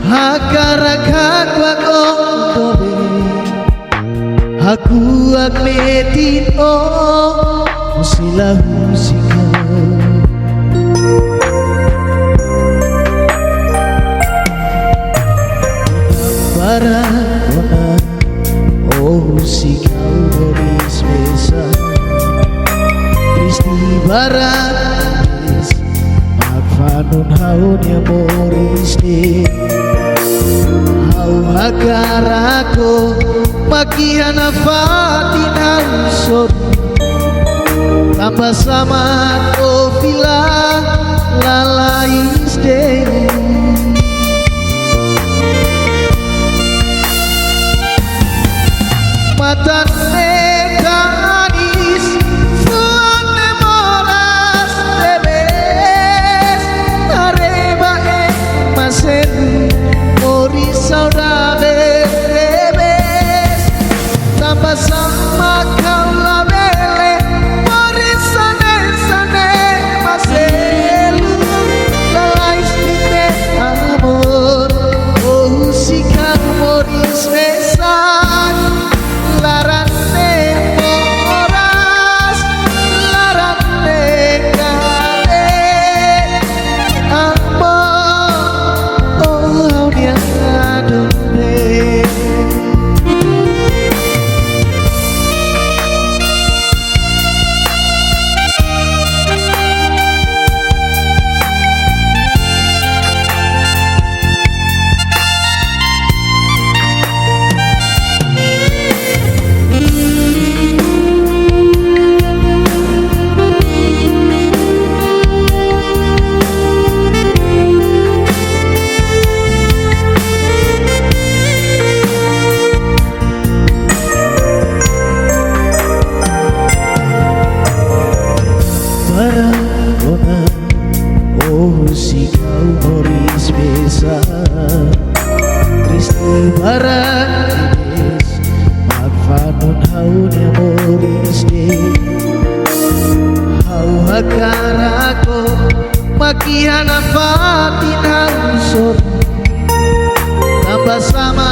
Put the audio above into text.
Hakarakak wakondobe Aku agmetin o Musilah musika Barakona o musika Boris Besa Kristi Barat Magfanun haun ya Boris de Hau hakarako Makihan afatin hausot Tambah sama Tofila lalais dei Matan mekanis Fuan memoras debes Areba masen Mori saudade debes Tambah sama kau labele Mori sane maselu Lalais dite amor Oh si kau moris besan Larane moras Larane kare Amor Oh dia adone Barakona oh si kau Boris Besa Kristi Barat Magfanun haun ya Boris de Hau hakarako Makihan afatin hausot Tambah sama